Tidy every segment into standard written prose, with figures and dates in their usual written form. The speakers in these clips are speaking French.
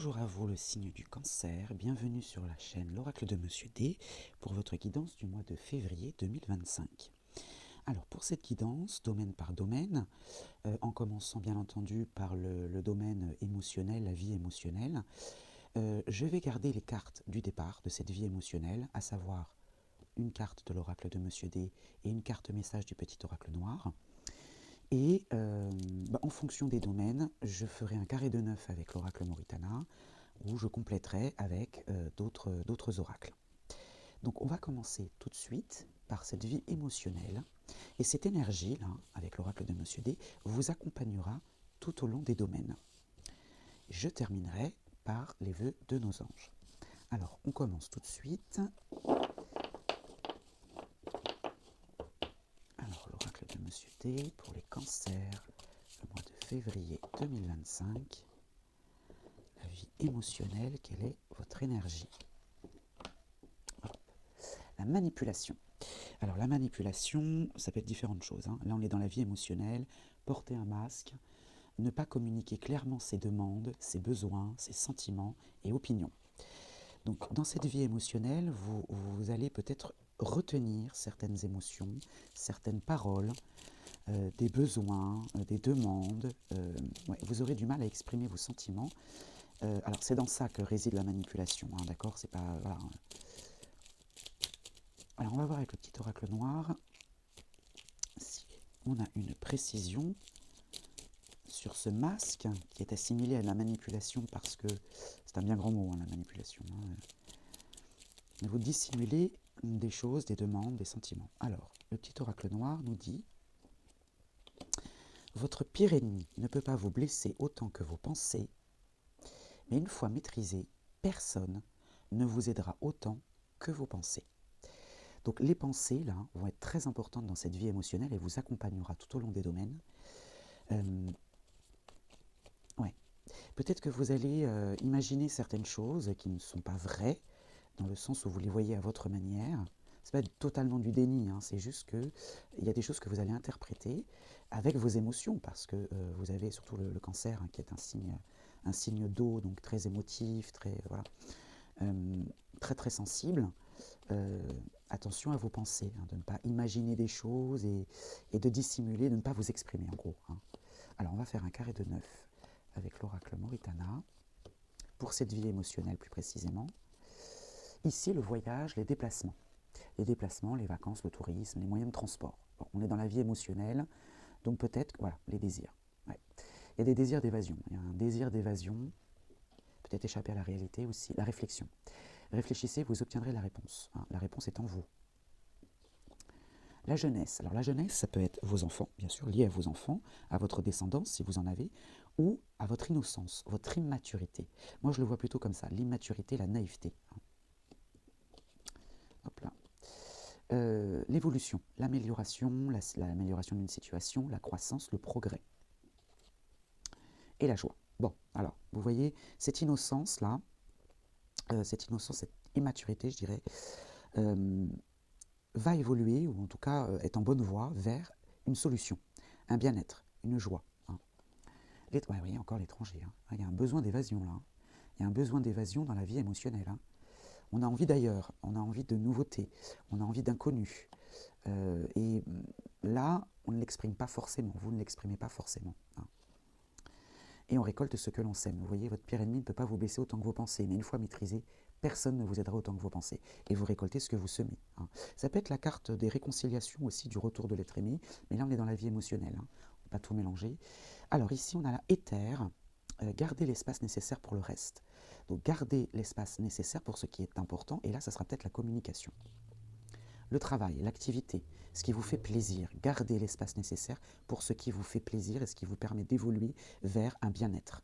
Bonjour à vous le signe du cancer, bienvenue sur la chaîne l'oracle de Monsieur D pour votre guidance du mois de février 2025. Alors pour cette guidance, domaine par domaine, en commençant bien entendu par le domaine émotionnel, la vie émotionnelle, je vais garder les cartes du départ de cette vie émotionnelle, à savoir une carte de l'oracle de Monsieur D et une carte message du petit oracle noir. Et en fonction des domaines, je ferai un carré de 9 avec l'oracle Moritana, où je compléterai avec d'autres oracles. Donc on va commencer tout de suite par cette vie émotionnelle. Et cette énergie-là, avec l'oracle de Monsieur D, vous accompagnera tout au long des domaines. Je terminerai par les vœux de nos anges. Alors on commence tout de suite. Alors l'oracle de Monsieur D pour les cancers, le mois de février 2025. La vie émotionnelle, quelle est votre énergie? Hop. La manipulation. Alors la manipulation, ça peut être différentes choses. Là, on est dans la vie émotionnelle, porter un masque, ne pas communiquer clairement ses demandes, ses besoins, ses sentiments et opinions. Donc dans cette vie émotionnelle, vous allez peut-être retenir certaines émotions, certaines paroles, des besoins, des demandes. Vous aurez du mal à exprimer vos sentiments. Alors c'est dans ça que réside la manipulation, d'accord? C'est pas... Voilà. Alors on va voir avec le petit oracle noir si on a une précision sur ce masque qui est assimilé à la manipulation parce que c'est un bien grand mot, la manipulation. Vous dissimulez des choses, des demandes, des sentiments. Alors, le petit oracle noir nous dit « Votre pire ennemi ne peut pas vous blesser autant que vos pensées, mais une fois maîtrisé, personne ne vous aidera autant que vos pensées. » Donc les pensées, là, vont être très importantes dans cette vie émotionnelle et vous accompagnera tout au long des domaines. Peut-être que vous allez imaginer certaines choses qui ne sont pas vraies, dans le sens où vous les voyez à votre manière. Ce n'est pas totalement du déni, c'est juste qu'il y a des choses que vous allez interpréter avec vos émotions, parce que vous avez surtout le cancer, qui est un signe d'eau, donc très émotif, très, voilà, très très sensible. Attention à vos pensées, de ne pas imaginer des choses et de dissimuler, de ne pas vous exprimer en gros. Alors on va faire un carré de 9 avec l'oracle Moritana, pour cette vie émotionnelle plus précisément. Ici, le voyage, les déplacements, les vacances, le tourisme, les moyens de transport. Bon, on est dans la vie émotionnelle, donc peut-être, voilà, les désirs. Ouais. Il y a des désirs d'évasion. Il y a un désir d'évasion, peut-être échapper à la réalité aussi, la réflexion. Réfléchissez, vous obtiendrez la réponse. La réponse est en vous. La jeunesse. Alors la jeunesse, ça peut être vos enfants, bien sûr, liés à vos enfants, à votre descendance, si vous en avez, ou à votre innocence, votre immaturité. Moi, je le vois plutôt comme ça, l'immaturité, la naïveté. Hop là. L'évolution, l'amélioration, l'amélioration d'une situation, la croissance, le progrès. Et la joie. Bon, alors, vous voyez, cette innocence-là, cette immaturité, je dirais, va évoluer, ou en tout cas est en bonne voie vers une solution, un bien-être, une joie. Vous voyez, encore l'étranger. Il y a un besoin d'évasion là. Il y a un besoin d'évasion dans la vie émotionnelle. On a envie d'ailleurs, on a envie de nouveautés, on a envie d'inconnu. Et là, on ne l'exprime pas forcément, vous ne l'exprimez pas forcément. Et on récolte ce que l'on sème. Vous voyez, votre pire ennemi ne peut pas vous blesser autant que vos pensées, mais une fois maîtrisé, personne ne vous aidera autant que vos pensées. Et vous récoltez ce que vous semez. Ça peut être la carte des réconciliations aussi, du retour de l'être aimé, mais là on est dans la vie émotionnelle, on ne peut pas tout mélanger. Alors ici on a la éther, garder l'espace nécessaire pour le reste. Donc garder l'espace nécessaire pour ce qui est important, et là ça sera peut-être la communication. Le travail, l'activité, ce qui vous fait plaisir, gardez l'espace nécessaire pour ce qui vous fait plaisir et ce qui vous permet d'évoluer vers un bien-être.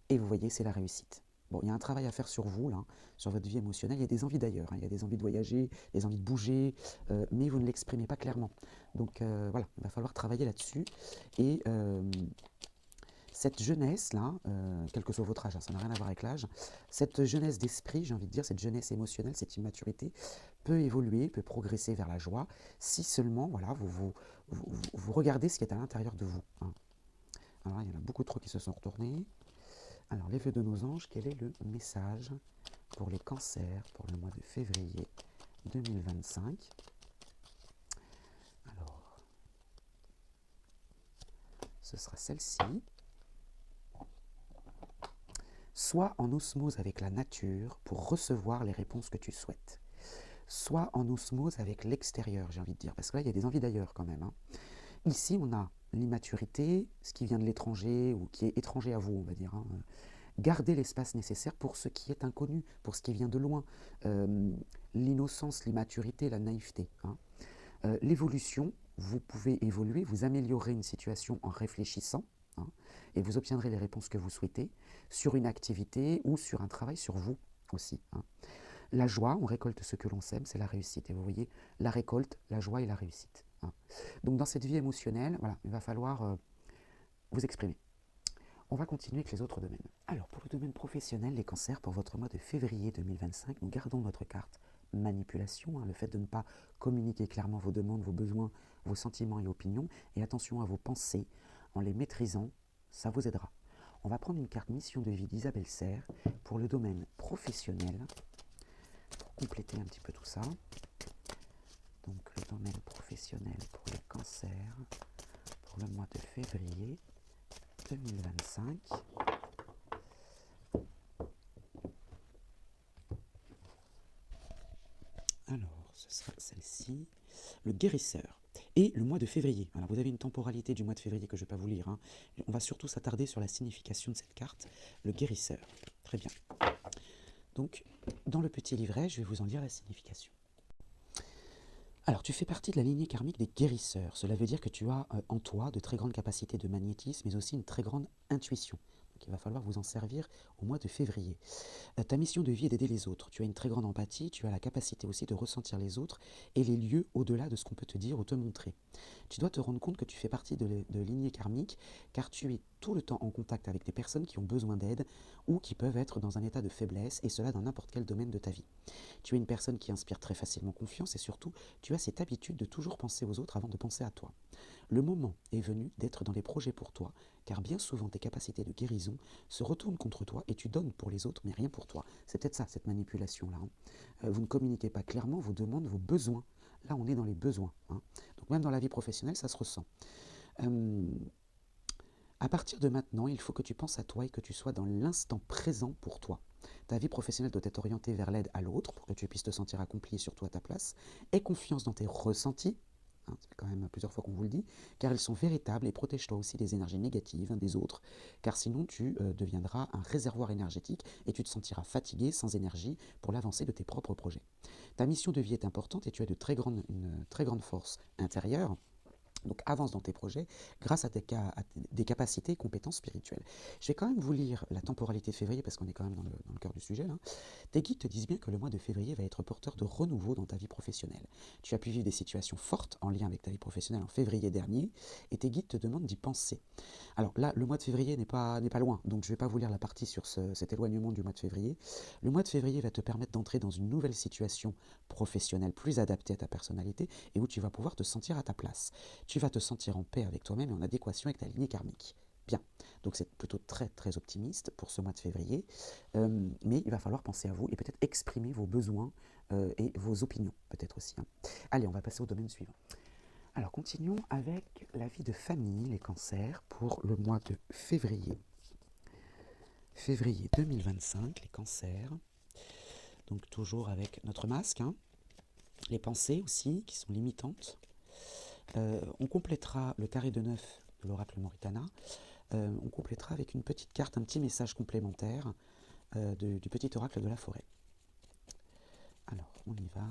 Et vous voyez, c'est la réussite. Bon, il y a un travail à faire sur vous, là, sur votre vie émotionnelle. Il y a des envies d'ailleurs, il y a des envies de voyager, des envies de bouger, mais vous ne l'exprimez pas clairement. Donc voilà, il va falloir travailler là-dessus. Et cette jeunesse-là, quel que soit votre âge, ça n'a rien à voir avec l'âge, cette jeunesse d'esprit, j'ai envie de dire, cette jeunesse émotionnelle, cette immaturité, peut évoluer, peut progresser vers la joie, si seulement voilà, vous regardez ce qui est à l'intérieur de vous. Alors là, il y en a beaucoup trop qui se sont retournés. Alors, les vœux de nos anges, quel est le message pour les cancers pour le mois de février 2025? Alors, ce sera celle-ci. Sois en osmose avec la nature pour recevoir les réponses que tu souhaites. Sois en osmose avec l'extérieur, j'ai envie de dire, parce que là, il y a des envies d'ailleurs quand même. Ici, on a l'immaturité, ce qui vient de l'étranger ou qui est étranger à vous, on va dire. Gardez l'espace nécessaire pour ce qui est inconnu, pour ce qui vient de loin. L'innocence, l'immaturité, la naïveté. L'évolution, vous pouvez évoluer, vous améliorer une situation en réfléchissant, et vous obtiendrez les réponses que vous souhaitez sur une activité ou sur un travail sur vous aussi. La joie, on récolte ce que l'on sème, c'est la réussite. Et vous voyez, la récolte, la joie et la réussite. Donc dans cette vie émotionnelle, voilà, il va falloir vous exprimer. On va continuer avec les autres domaines. Alors pour le domaine professionnel, les cancers, pour votre mois de février 2025, nous gardons notre carte manipulation, le fait de ne pas communiquer clairement vos demandes, vos besoins, vos sentiments et opinions. Et attention à vos pensées, en les maîtrisant, ça vous aidera. On va prendre une carte mission de vie d'Isabelle Serre pour le domaine professionnel, pour compléter un petit peu tout ça. Donc le domaine professionnel pour les cancers pour le mois de février 2025. Alors, ce sera celle-ci, le guérisseur. Et le mois de février. Alors, vous avez une temporalité du mois de février que je ne vais pas vous lire. On va surtout s'attarder sur la signification de cette carte, le guérisseur. Très bien. Donc, dans le petit livret, je vais vous en lire la signification. Alors, tu fais partie de la lignée karmique des guérisseurs. Cela veut dire que tu as en toi de très grandes capacités de magnétisme, mais aussi une très grande intuition. Donc, il va falloir vous en servir au mois de février. Ta mission de vie est d'aider les autres. Tu as une très grande empathie, tu as la capacité aussi de ressentir les autres et les lieux au-delà de ce qu'on peut te dire ou te montrer. Tu dois te rendre compte que tu fais partie de lignée karmique, car tu es tout le temps en contact avec des personnes qui ont besoin d'aide ou qui peuvent être dans un état de faiblesse, et cela dans n'importe quel domaine de ta vie. Tu es une personne qui inspire très facilement confiance, et surtout, tu as cette habitude de toujours penser aux autres avant de penser à toi. Le moment est venu d'être dans les projets pour toi, car bien souvent tes capacités de guérison se retournent contre toi et tu donnes pour les autres, mais rien pour toi. C'est peut-être ça, cette manipulation-là. Vous ne communiquez pas clairement vos demandes, vos besoins. Là, on est dans les besoins. Donc même dans la vie professionnelle, ça se ressent. À partir de maintenant, il faut que tu penses à toi et que tu sois dans l'instant présent pour toi. Ta vie professionnelle doit être orientée vers l'aide à l'autre pour que tu puisses te sentir accompli et surtout à ta place. Aie confiance dans tes ressentis, c'est quand même plusieurs fois qu'on vous le dit, car ils sont véritables, et protège-toi aussi des énergies négatives des autres, car sinon tu deviendras un réservoir énergétique et tu te sentiras fatigué, sans énergie pour l'avancée de tes propres projets. Ta mission de vie est importante et tu as une très grande force intérieure. Donc avance dans tes projets grâce à des capacités et compétences spirituelles. Je vais quand même vous lire la temporalité de février parce qu'on est quand même dans le cœur du sujet. Tes guides te disent bien que le mois de février va être porteur de renouveau dans ta vie professionnelle. Tu as pu vivre des situations fortes en lien avec ta vie professionnelle en février dernier et tes guides te demandent d'y penser. Alors là, le mois de février n'est pas loin, donc je ne vais pas vous lire la partie sur cet éloignement du mois de février. Le mois de février va te permettre d'entrer dans une nouvelle situation professionnelle plus adaptée à ta personnalité et où tu vas pouvoir te sentir à ta place. Tu vas te sentir en paix avec toi-même et en adéquation avec ta lignée karmique. Bien, donc c'est plutôt très très optimiste pour ce mois de février, mais il va falloir penser à vous et peut-être exprimer vos besoins et vos opinions peut-être aussi. Allez, on va passer au domaine suivant. Alors continuons avec la vie de famille, les cancers, pour le mois de février. Février 2025, les cancers. Donc toujours avec notre masque, les pensées aussi qui sont limitantes. On complétera le carré de 9 de l'oracle Moritana. On complétera avec une petite carte, un petit message complémentaire du petit oracle de la forêt. Alors, on y va.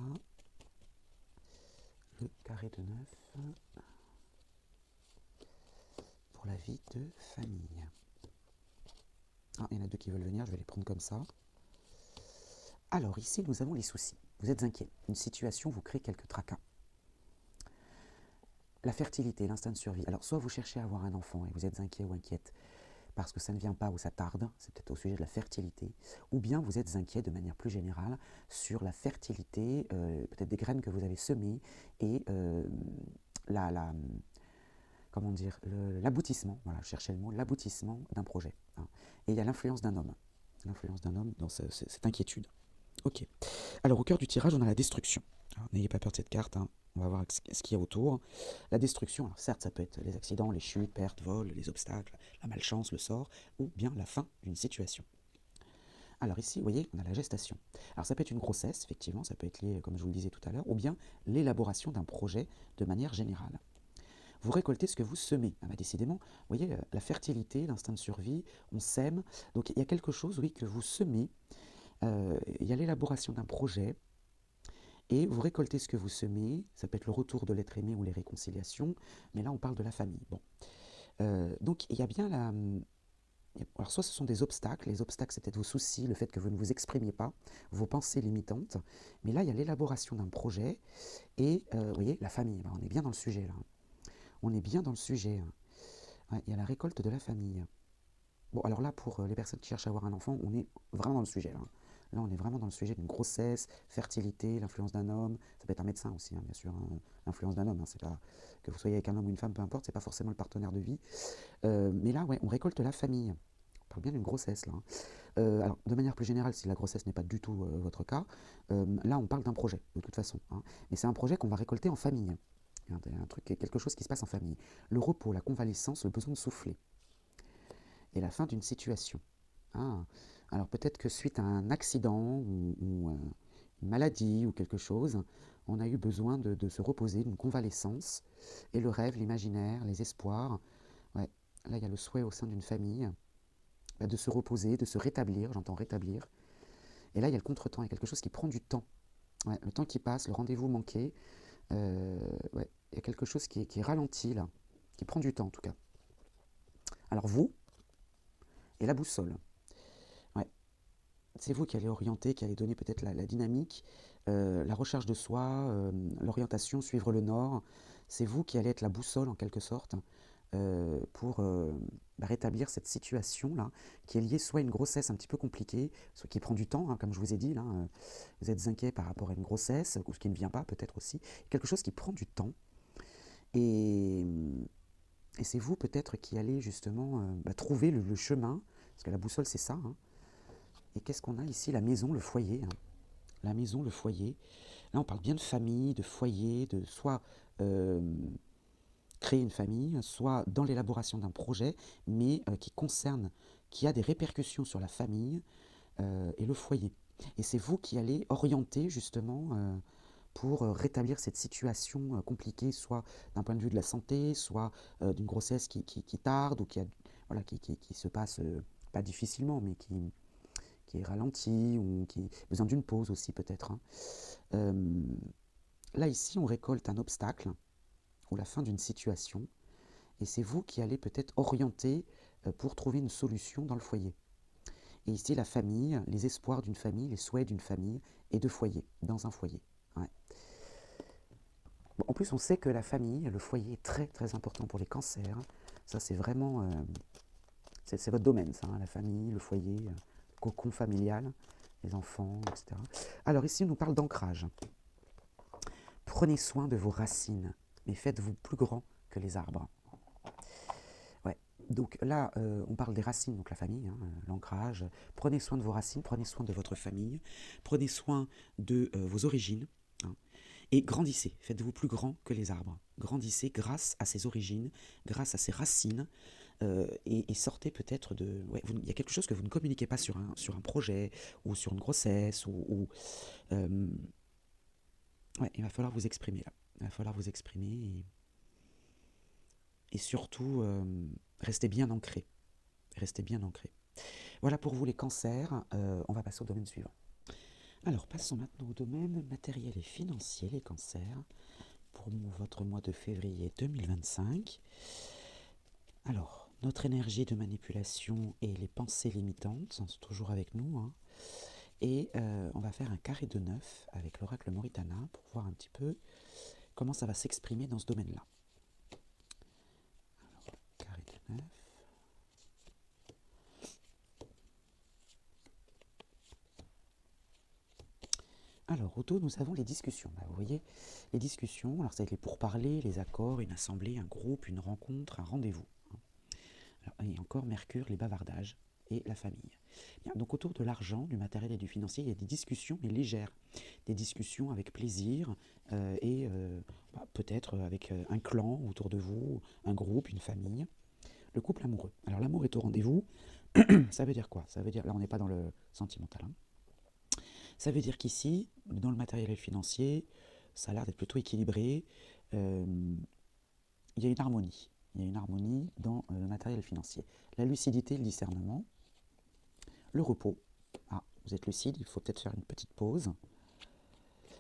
Le carré de 9 pour la vie de famille. Il y en a deux qui veulent venir, je vais les prendre comme ça. Alors, ici, nous avons les soucis. Vous êtes inquiet. Une situation vous crée quelques tracas. La fertilité, l'instinct de survie. Alors, soit vous cherchez à avoir un enfant et vous êtes inquiet ou inquiète parce que ça ne vient pas ou ça tarde, c'est peut-être au sujet de la fertilité, ou bien vous êtes inquiet de manière plus générale sur la fertilité, peut-être des graines que vous avez semées et comment dire, l'aboutissement, voilà, je cherchais le mot, l'aboutissement d'un projet. Hein. Et il y a l'influence d'un homme. L'influence d'un homme dans cette inquiétude. Ok. Alors au cœur du tirage, on a la destruction. N'ayez pas peur de cette carte, hein. On va voir ce qu'il y a autour. La destruction, alors certes, ça peut être les accidents, les chutes, pertes, vols, les obstacles, la malchance, le sort, ou bien la fin d'une situation. Alors ici, vous voyez, on a la gestation. Alors ça peut être une grossesse, effectivement, ça peut être lié, comme je vous le disais tout à l'heure, ou bien l'élaboration d'un projet de manière générale. Vous récoltez ce que vous semez. Ah bah décidément, vous voyez, la fertilité, l'instinct de survie, on sème. Donc il y a quelque chose, oui, que vous semez. Il y a l'élaboration d'un projet, et vous récoltez ce que vous semez. Ça peut être le retour de l'être aimé ou les réconciliations, mais là on parle de la famille. Bon. Donc il y a bien la... Alors soit ce sont des obstacles, les obstacles c'est peut-être vos soucis, le fait que vous ne vous exprimiez pas, vos pensées limitantes, mais là il y a l'élaboration d'un projet, et vous voyez, la famille, on est bien dans le sujet là. On est bien dans le sujet. Ouais, il y a la récolte de la famille. Bon, alors là, pour les personnes qui cherchent à avoir un enfant, on est vraiment dans le sujet. Là, là on est vraiment dans le sujet d'une grossesse, fertilité, l'influence d'un homme. Ça peut être un médecin aussi, hein, bien sûr. Hein, l'influence d'un homme, hein, c'est pas que vous soyez avec un homme ou une femme, peu importe, c'est pas forcément le partenaire de vie. Mais là, ouais, on récolte la famille. On parle bien d'une grossesse là. Hein. Alors, de manière plus générale, si la grossesse n'est pas du tout votre cas, là, on parle d'un projet, de toute façon. Hein. Mais c'est un projet qu'on va récolter en famille. Un truc, quelque chose qui se passe en famille. Le repos, la convalescence, le besoin de souffler. Et la fin d'une situation. Ah. Alors peut-être que suite à un accident ou une maladie ou quelque chose, on a eu besoin de se reposer, d'une convalescence. Et le rêve, l'imaginaire, les espoirs, ouais, là il y a le souhait au sein d'une famille de se reposer, de se rétablir, j'entends rétablir. Et là il y a le contretemps, il y a quelque chose qui prend du temps. Ouais, le temps qui passe, le rendez-vous manqué, ouais, il y a quelque chose qui est ralenti là, qui prend du temps en tout cas. Alors vous, et la boussole. Ouais. C'est vous qui allez orienter, qui allez donner peut-être la dynamique, la recherche de soi, l'orientation, suivre le nord. C'est vous qui allez être la boussole en quelque sorte pour rétablir cette situation-là, qui est liée soit à une grossesse un petit peu compliquée, soit qui prend du temps, hein, comme je vous ai dit, là, vous êtes inquiet par rapport à une grossesse, ou ce qui ne vient pas peut-être aussi, quelque chose qui prend du temps. Et, et c'est vous peut-être qui allez justement trouver le chemin, parce que la boussole c'est ça. Hein. Et qu'est-ce qu'on a ici? La maison, le foyer. Hein. La maison, le foyer. Là on parle bien de famille, de foyer, de soit créer une famille, soit dans l'élaboration d'un projet, mais qui concerne, qui a des répercussions sur la famille et le foyer. Et c'est vous qui allez orienter justement pour rétablir cette situation compliquée, soit d'un point de vue de la santé, soit d'une grossesse qui tarde ou voilà, qui se passe pas difficilement, mais qui est ralentie ou qui a besoin d'une pause aussi peut-être. Hein. Là ici, on récolte un obstacle ou la fin d'une situation, et c'est vous qui allez peut-être orienter pour trouver une solution dans le foyer. Et ici, la famille, les espoirs d'une famille, les souhaits d'une famille et de foyer, dans un foyer. Ouais. Bon, en plus, on sait que la famille, le foyer est très très important pour les cancers. Ça, c'est vraiment... c'est votre domaine, ça, hein, la famille, le foyer, le cocon familial, les enfants, etc. Alors ici, on nous parle d'ancrage. Prenez soin de vos racines, mais faites-vous plus grand que les arbres. Ouais. Donc là, on parle des racines, donc la famille, hein, l'ancrage. Prenez soin de vos racines, prenez soin de votre famille, prenez soin de vos origines, hein, et grandissez, faites-vous plus grand que les arbres. Grandissez grâce à ces origines, grâce à ces racines, et sortez peut-être de... Ouais, il y a quelque chose que vous ne communiquez pas sur un projet, ou sur une grossesse, ouais, il va falloir vous exprimer là. Il va falloir vous exprimer et surtout, restez bien ancré. Restez bien ancré. Voilà pour vous les cancers. On va passer au domaine suivant. Alors, passons maintenant au domaine matériel et financier, les cancers, pour votre mois de février 2025. Alors, notre énergie de manipulation et les pensées limitantes sont toujours avec nous. Hein. Et on va faire un carré de 9 avec l'oracle Moritana pour voir un petit peu comment ça va s'exprimer dans ce domaine-là. Alors, carré de 9. Alors, au taux, nous avons les discussions. Là, vous voyez, les discussions, alors ça va être les pourparlers, les accords, une assemblée, un groupe, une rencontre, un rendez-vous. Alors, et encore Mercure, les bavardages et la famille. Bien, donc autour de l'argent, du matériel et du financier, il y a des discussions, mais légères. Des discussions avec plaisir et peut-être avec un clan autour de vous, un groupe, une famille. Le couple amoureux. Alors l'amour est au rendez-vous. Ça veut dire quoi? Ça veut dire, là on n'est pas dans le sentimental, hein. Ça veut dire qu'ici, dans le matériel et le financier, ça a l'air d'être plutôt équilibré. Euh, il y a une harmonie. Il y a une harmonie dans le matériel financier. La lucidité, le discernement, le repos. Ah, vous êtes lucide, il faut peut-être faire une petite pause.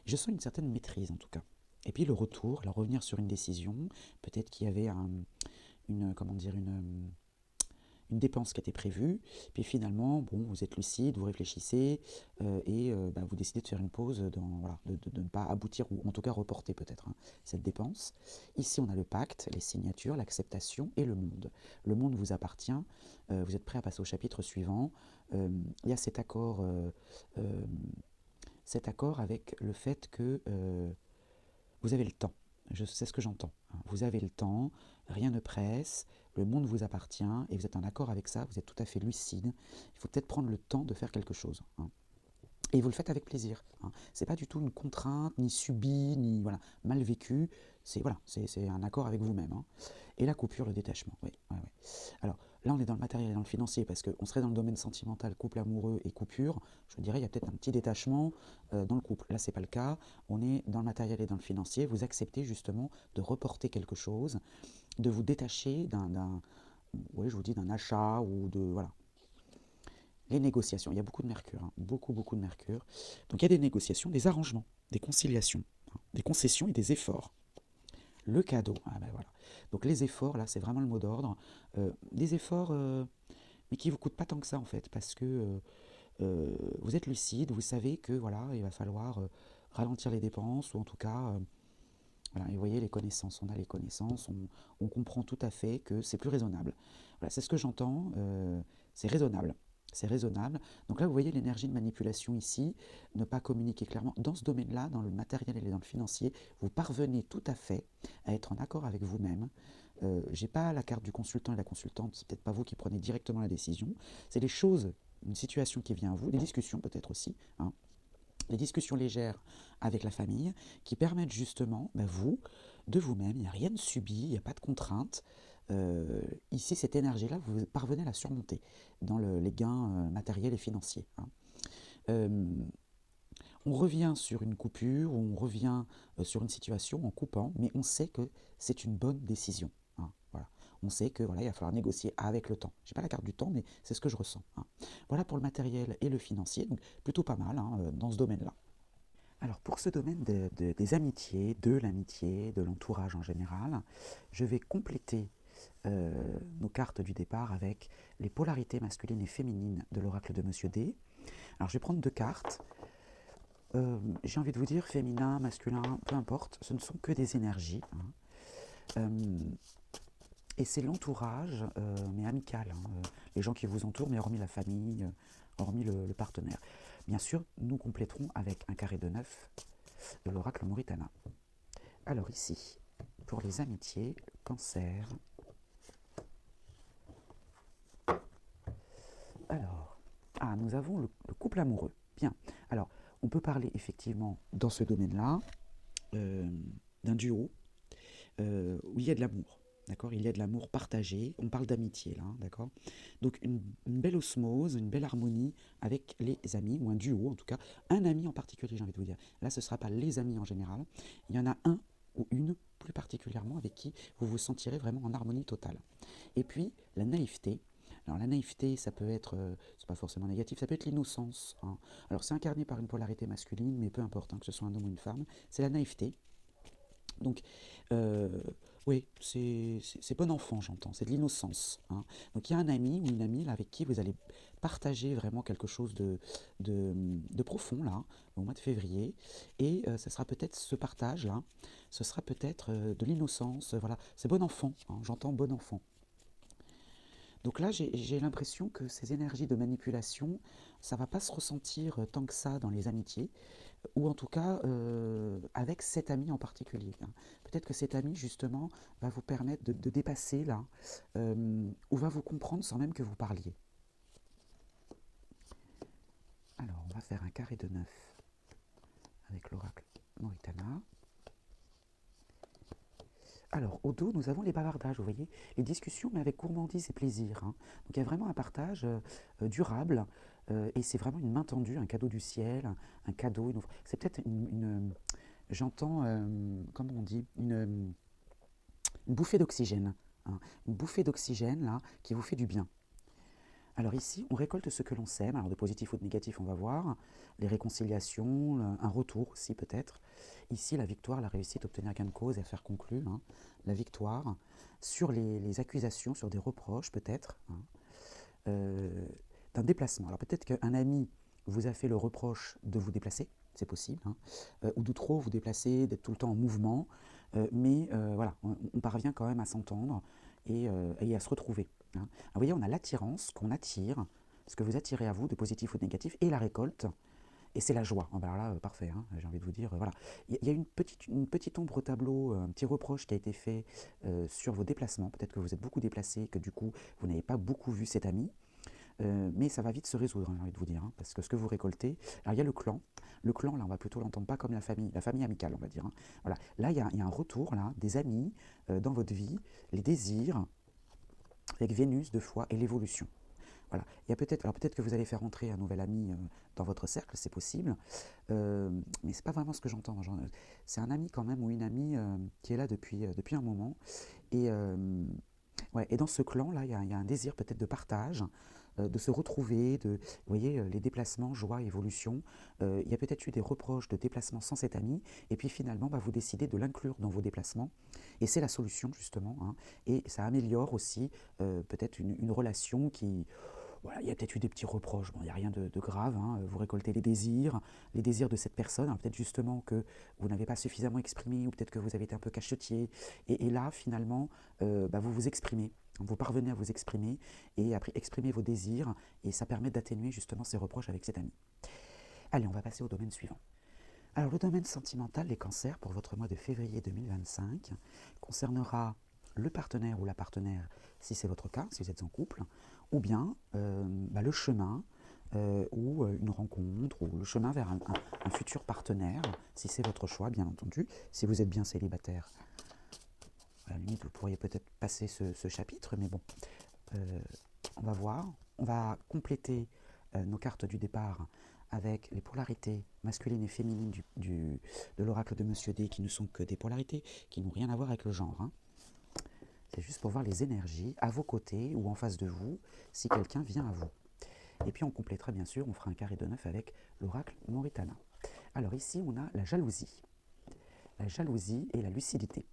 Je sens une certaine maîtrise en tout cas. Et puis le retour, alors revenir sur une décision, peut-être qu'il y avait une dépense qui était prévue, puis finalement, bon, vous êtes lucide, vous réfléchissez et vous décidez de faire une pause, de ne pas aboutir ou en tout cas reporter peut-être cette dépense. Ici, on a le pacte, les signatures, l'acceptation et le monde. Le monde vous appartient, vous êtes prêt à passer au chapitre suivant. Il y a cet accord avec le fait que vous avez le temps. C'est ce que j'entends. Vous avez le temps, rien ne presse, le monde vous appartient et vous êtes en accord avec ça, vous êtes tout à fait lucide. Il faut peut-être prendre le temps de faire quelque chose. Et vous le faites avec plaisir. C'est pas du tout une contrainte, ni subie, ni voilà, mal vécue. C'est un accord avec vous-même. Et la coupure, le détachement. Oui, oui, oui. Alors là, on est dans le matériel et dans le financier parce qu'on serait dans le domaine sentimental, couple amoureux et coupure. Je dirais, il y a peut-être un petit détachement dans le couple. Là, c'est pas le cas. On est dans le matériel et dans le financier. Vous acceptez justement de reporter quelque chose, de vous détacher oui, je vous dis, d'un achat ou de voilà. Les négociations, il y a beaucoup de mercure, beaucoup, beaucoup de mercure. Donc il y a des négociations, des arrangements, des conciliations, des concessions et des efforts. Le cadeau, voilà. Donc les efforts, là, c'est vraiment le mot d'ordre. Des efforts, mais qui ne vous coûtent pas tant que ça, en fait, parce que vous êtes lucide, vous savez que, voilà, il va falloir ralentir les dépenses, ou en tout cas, voilà, et vous voyez, les connaissances, on a les connaissances, on comprend tout à fait que c'est plus raisonnable. Voilà, c'est ce que j'entends, c'est raisonnable. C'est raisonnable. Donc là, vous voyez l'énergie de manipulation ici, ne pas communiquer clairement. Dans ce domaine-là, dans le matériel et dans le financier, vous parvenez tout à fait à être en accord avec vous-même. Je n'ai pas la carte du consultant et la consultante, c'est peut-être pas vous qui prenez directement la décision. C'est les choses, une situation qui vient à vous, des discussions peut-être aussi, des discussions légères avec la famille qui permettent justement, vous, de vous-même, il n'y a rien de subi, il n'y a pas de contrainte. Ici, cette énergie-là, vous parvenez à la surmonter dans les gains matériels et financiers. On revient sur une coupure, on revient sur une situation en coupant, mais on sait que c'est une bonne décision. Voilà. On sait que voilà, il va falloir négocier avec le temps. Je n'ai pas la carte du temps, mais c'est ce que je ressens. Voilà pour le matériel et le financier, donc plutôt pas mal dans ce domaine-là. Alors pour ce domaine des amitiés, de l'amitié, de l'entourage en général, je vais compléter nos cartes du départ avec les polarités masculines et féminines de l'oracle de Monsieur D. Alors je vais prendre deux cartes. J'ai envie de vous dire féminin, masculin, peu importe, ce ne sont que des énergies. Et c'est l'entourage, mais amical. Les gens qui vous entourent, mais hormis la famille, hormis le partenaire. Bien sûr, nous compléterons avec un carré de 9 de l'oracle Mauritana. Alors ici, pour les amitiés, cancer. Alors, nous avons le couple amoureux. Bien. Alors, on peut parler effectivement dans ce domaine-là d'un duo où il y a de l'amour. D'accord. Il y a de l'amour partagé, on parle d'amitié là, d'accord. Donc une belle osmose, une belle harmonie avec les amis, ou un duo en tout cas, un ami en particulier j'ai envie de vous dire. Là ce ne sera pas les amis en général, il y en a un ou une plus particulièrement avec qui vous vous sentirez vraiment en harmonie totale. Et puis la naïveté. Alors la naïveté, ça peut être, c'est pas forcément négatif, ça peut être l'innocence. Alors c'est incarné par une polarité masculine, mais peu importe que ce soit un homme ou une femme, c'est la naïveté. Donc, oui, c'est bon enfant, j'entends, c'est de l'innocence. Donc, il y a un ami ou une amie là, avec qui vous allez partager vraiment quelque chose de profond, là, au mois de février. Et ce sera peut-être ce partage-là, ce sera peut-être de l'innocence, voilà. C'est bon enfant, j'entends bon enfant. Donc là, j'ai l'impression que ces énergies de manipulation, ça va pas se ressentir tant que ça dans les amitiés, ou en tout cas avec cet ami en particulier, hein. Peut-être que cet ami, justement, va vous permettre de dépasser là, ou va vous comprendre sans même que vous parliez. Alors, on va faire un carré de 9 avec l'oracle Moritana. Alors, au dos, nous avons les bavardages, vous voyez, les discussions, mais avec gourmandise et plaisir, hein. Donc, il y a vraiment un partage durable, et c'est vraiment une main tendue, un cadeau du ciel, un cadeau. C'est peut-être j'entends, comment on dit, une bouffée d'oxygène, hein. Une bouffée d'oxygène, là, qui vous fait du bien. Alors ici, on récolte ce que l'on sème, alors de positif ou de négatif, on va voir, les réconciliations, un retour aussi peut-être. Ici, la victoire, la réussite, obtenir gain de cause et faire conclure, hein, la victoire, sur les accusations, sur des reproches peut-être, hein, d'un déplacement. Alors peut-être qu'un ami vous a fait le reproche de vous déplacer, c'est possible, hein, ou de trop vous déplacer, d'être tout le temps en mouvement, mais voilà, on parvient quand même à s'entendre et à se retrouver, hein. Alors, vous voyez, on a l'attirance qu'on attire, ce que vous attirez à vous de positif ou de négatif, et la récolte, et c'est la joie. Alors là, parfait, hein, j'ai envie de vous dire, voilà. Il y a une petite ombre au tableau, un petit reproche qui a été fait sur vos déplacements. Peut-être que vous êtes beaucoup déplacé, que du coup, vous n'avez pas beaucoup vu cet ami. Mais ça va vite se résoudre, j'ai envie de vous dire, hein, parce que ce que vous récoltez, alors il y a le clan. Le clan, là, on va plutôt l'entendre pas comme la famille amicale, on va dire, hein. Voilà. Là, il y a un retour, là, des amis dans votre vie, les désirs, avec Vénus de foi et l'évolution. Voilà. Il y a alors peut-être que vous allez faire entrer un nouvel ami dans votre cercle, c'est possible, mais c'est pas vraiment ce que j'entends. C'est un ami quand même, ou une amie qui est là depuis un moment, et ouais, et dans ce clan-là, il y a un désir peut-être de partage, de se retrouver, vous voyez, les déplacements, joie, évolution. Il y a peut-être eu des reproches de déplacement sans cet ami, et puis finalement, bah, vous décidez de l'inclure dans vos déplacements, et c'est la solution justement, hein, et ça améliore aussi peut-être une relation qui... Voilà, il y a peut-être eu des petits reproches, bon, il n'y a rien de grave, hein. Vous récoltez les désirs de cette personne, alors peut-être justement que vous n'avez pas suffisamment exprimé, ou peut-être que vous avez été un peu cachetier, et là, finalement, bah, vous vous exprimez, vous parvenez à vous exprimer, et après exprimer vos désirs, et ça permet d'atténuer justement ces reproches avec cet ami. Allez, on va passer au domaine suivant. Alors, le domaine sentimental, les cancers, pour votre mois de février 2025, concernera le partenaire ou la partenaire, si c'est votre cas, si vous êtes en couple, ou bien bah, le chemin, ou une rencontre, ou le chemin vers un futur partenaire, si c'est votre choix, bien entendu. Si vous êtes bien célibataire, à la limite, vous pourriez peut-être passer ce chapitre, mais bon, on va voir. On va compléter nos cartes du départ avec les polarités masculines et féminines de l'oracle de Monsieur D, qui ne sont que des polarités, qui n'ont rien à voir avec le genre, hein. C'est juste pour voir les énergies à vos côtés ou en face de vous, si quelqu'un vient à vous. Et puis on complétera bien sûr, on fera un carré de 9 avec l'oracle Moritana. Alors ici, on a la jalousie. La jalousie et la lucidité.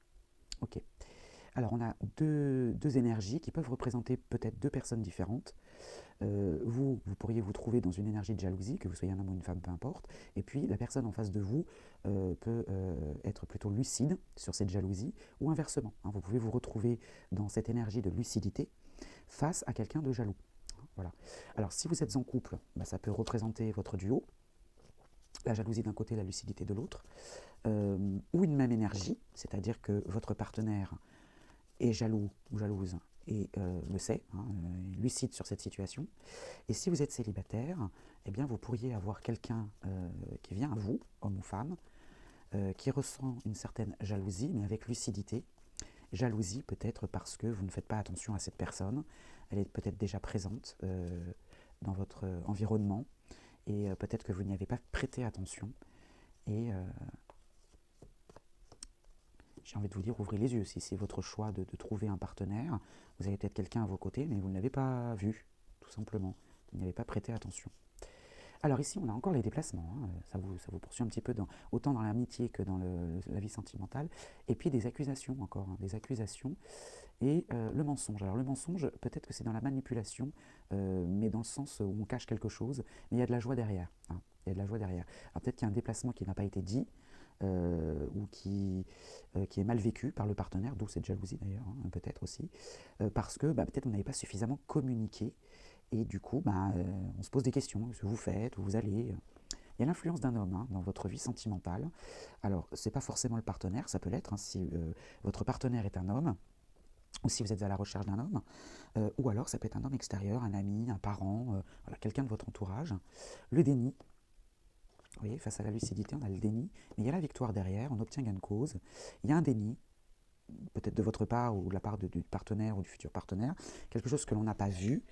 Ok. Alors on a deux énergies qui peuvent représenter peut-être deux personnes différentes. Vous pourriez vous trouver dans une énergie de jalousie, que vous soyez un homme ou une femme, peu importe. Et puis la personne en face de vous peut être plutôt lucide sur cette jalousie, ou inversement, hein. Vous pouvez vous retrouver dans cette énergie de lucidité face à quelqu'un de jaloux. Voilà. Alors si vous êtes en couple, bah, ça peut représenter votre duo, la jalousie d'un côté, la lucidité de l'autre, ou une même énergie, c'est-à-dire que votre partenaire est jaloux ou jalouse et le sait, hein, lucide sur cette situation. Et si vous êtes célibataire, eh bien vous pourriez avoir quelqu'un qui vient à vous, homme ou femme, qui ressent une certaine jalousie, mais avec lucidité. Jalousie peut-être parce que vous ne faites pas attention à cette personne, elle est peut-être déjà présente dans votre environnement, et peut-être que vous n'y avez pas prêté attention, et j'ai envie de vous dire, ouvrez les yeux. Si c'est votre choix de trouver un partenaire, vous avez peut-être quelqu'un à vos côtés, mais vous ne l'avez pas vu, tout simplement. Vous n'y avez pas prêté attention. Alors ici, on a encore les déplacements, hein. Ça vous poursuit un petit peu autant dans l'amitié que dans la vie sentimentale. Et puis des accusations encore, hein, des accusations. Et le mensonge. Alors le mensonge, peut-être que c'est dans la manipulation, mais dans le sens où on cache quelque chose, mais il y a de la joie derrière, hein. Il y a de la joie derrière. Alors peut-être qu'il y a un déplacement qui n'a pas été dit, ou qui est mal vécu par le partenaire, d'où cette jalousie d'ailleurs, hein, peut-être aussi, parce que peut-être vous n'avez pas suffisamment communiqué, et du coup, on se pose des questions, ce que vous faites, où vous allez. Il y a l'influence d'un homme dans votre vie sentimentale. Alors, ce n'est pas forcément le partenaire, ça peut l'être, si votre partenaire est un homme, ou si vous êtes à la recherche d'un homme, ou alors ça peut être un homme extérieur, un ami, un parent, quelqu'un de votre entourage. Le déni, vous voyez, face à la lucidité, on a le déni, mais il y a la victoire derrière, on obtient gain de cause. Il y a un déni, peut-être de votre part ou de la part du partenaire ou du futur partenaire, quelque chose que l'on n'a pas vu,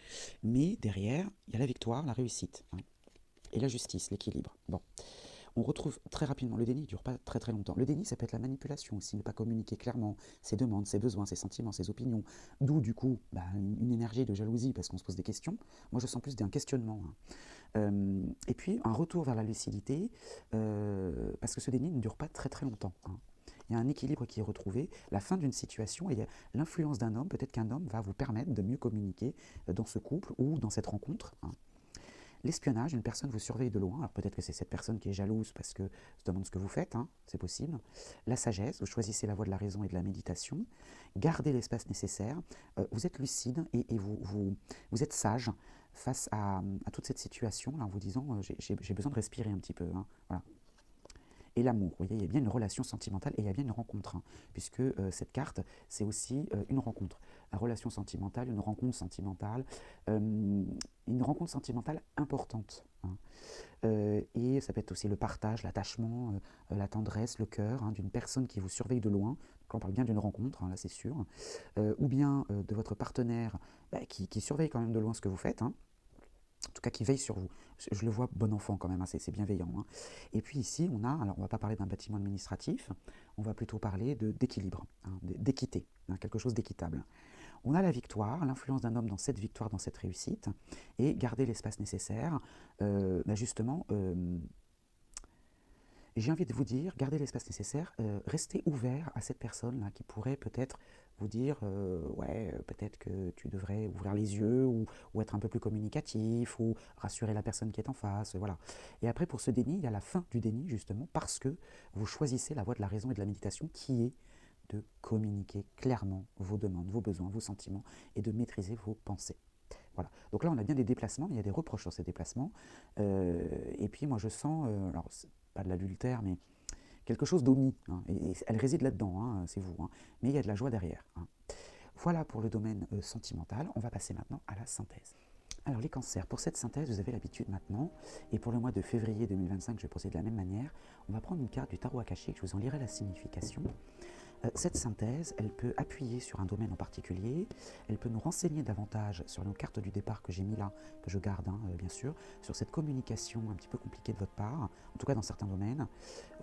mais derrière, il y a la victoire, la réussite, et la justice, l'équilibre. Bon. On retrouve très rapidement, le déni ne dure pas très très longtemps. Le déni, ça peut être la manipulation aussi, ne pas communiquer clairement ses demandes, ses besoins, ses sentiments, ses opinions. D'où du coup une énergie de jalousie parce qu'on se pose des questions. Moi je sens plus d'un questionnement. Et puis un retour vers la lucidité, parce que ce déni ne dure pas très très longtemps. Il y a un équilibre qui est retrouvé, la fin d'une situation, et il y a l'influence d'un homme. Peut-être qu'un homme va vous permettre de mieux communiquer dans ce couple ou dans cette rencontre. L'espionnage, une personne vous surveille de loin, alors peut-être que c'est cette personne qui est jalouse parce que se demande ce que vous faites, c'est possible. La sagesse, vous choisissez la voie de la raison et de la méditation. Gardez l'espace nécessaire, vous êtes lucide et vous êtes sage face à toute cette situation, là, en vous disant j'ai besoin de respirer un petit peu. Voilà. Et l'amour, vous voyez, il y a bien une relation sentimentale et il y a bien une rencontre, puisque cette carte, c'est aussi une rencontre. La relation sentimentale, une rencontre sentimentale importante. Et ça peut être aussi le partage, l'attachement, la tendresse, le cœur d'une personne qui vous surveille de loin. Donc là, on parle bien d'une rencontre, là c'est sûr. Ou bien de votre partenaire qui surveille quand même de loin ce que vous faites. En tout cas qui veille sur vous. Je le vois bon enfant quand même, c'est bienveillant. Et puis ici, on ne va pas parler d'un bâtiment administratif, on va plutôt parler d'équilibre, d'équité, quelque chose d'équitable. On a la victoire, l'influence d'un homme dans cette victoire, dans cette réussite, et garder l'espace nécessaire, justement, j'ai envie de vous dire, gardez l'espace nécessaire, restez ouvert à cette personne-là qui pourrait peut-être vous dire peut-être que tu devrais ouvrir les yeux ou être un peu plus communicatif ou rassurer la personne qui est en face, voilà. Et après, pour ce déni, il y a la fin du déni, justement, parce que vous choisissez la voie de la raison et de la méditation qui est de communiquer clairement vos demandes, vos besoins, vos sentiments et de maîtriser vos pensées. Voilà. Donc là, on a bien des déplacements, mais il y a des reproches sur ces déplacements. Et puis, moi, je sens, alors, c'est pas de l'adultère, mais quelque chose d'omis. Et elle réside là-dedans, c'est vous. Mais il y a de la joie derrière. Voilà pour le domaine sentimental. On va passer maintenant à la synthèse. Alors, les cancers, pour cette synthèse, vous avez l'habitude maintenant. Et pour le mois de février 2025, je vais procéder de la même manière. On va prendre une carte du tarot akashique, je vous en lirai la signification. Cette synthèse, elle peut appuyer sur un domaine en particulier, elle peut nous renseigner davantage sur nos cartes du départ que j'ai mis là, que je garde bien sûr, sur cette communication un petit peu compliquée de votre part, en tout cas dans certains domaines,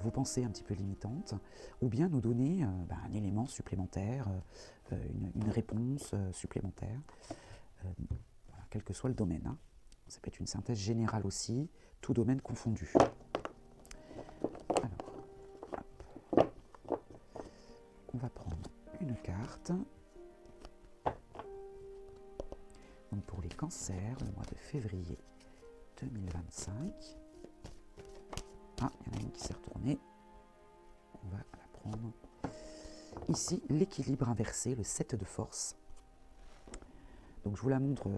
vos pensées un petit peu limitantes, ou bien nous donner un élément supplémentaire, une réponse supplémentaire, voilà, quel que soit le domaine. Ça peut être une synthèse générale aussi, tout domaine confondu. On va prendre une carte. Donc pour les cancers, le mois de février 2025. Ah, il y en a une qui s'est retournée. On va la prendre. Ici, l'équilibre inversé, le 7 de force. Donc je vous la montre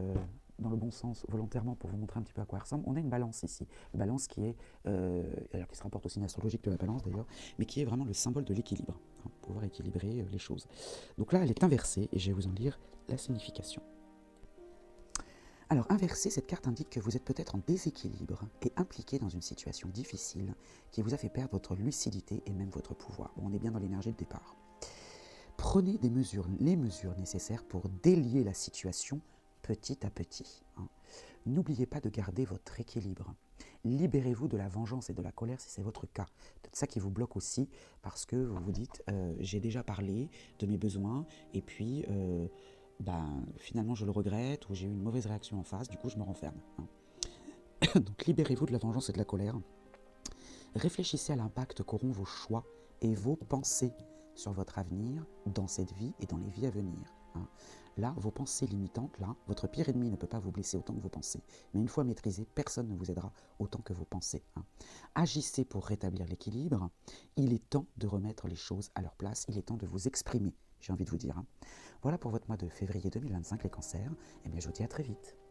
dans le bon sens, volontairement, pour vous montrer un petit peu à quoi elle ressemble. On a une balance ici. Une balance qui est, alors qui se rapporte au signe astrologique de la balance d'ailleurs, mais qui est vraiment le symbole de l'équilibre. Pouvoir équilibrer les choses. Donc là, elle est inversée et je vais vous en lire la signification. Alors, inversée, cette carte indique que vous êtes peut-être en déséquilibre et impliqué dans une situation difficile qui vous a fait perdre votre lucidité et même votre pouvoir. Bon, on est bien dans l'énergie de départ. Prenez les mesures nécessaires pour délier la situation petit à petit. N'oubliez pas de garder votre équilibre. Libérez-vous de la vengeance et de la colère si c'est votre cas. Peut-être ça qui vous bloque aussi parce que vous vous dites j'ai déjà parlé de mes besoins et puis finalement je le regrette ou j'ai eu une mauvaise réaction en face, du coup je me renferme. Donc libérez-vous de la vengeance et de la colère. Réfléchissez à l'impact qu'auront vos choix et vos pensées sur votre avenir, dans cette vie et dans les vies à venir. hein. Là, vos pensées limitantes, là, votre pire ennemi ne peut pas vous blesser autant que vos pensées. Mais une fois maîtrisé, personne ne vous aidera autant que vos pensées, hein. Agissez pour rétablir l'équilibre. Il est temps de remettre les choses à leur place. Il est temps de vous exprimer, j'ai envie de vous dire, hein. Voilà pour votre mois de février 2025, les cancers. Et bien, je vous dis à très vite.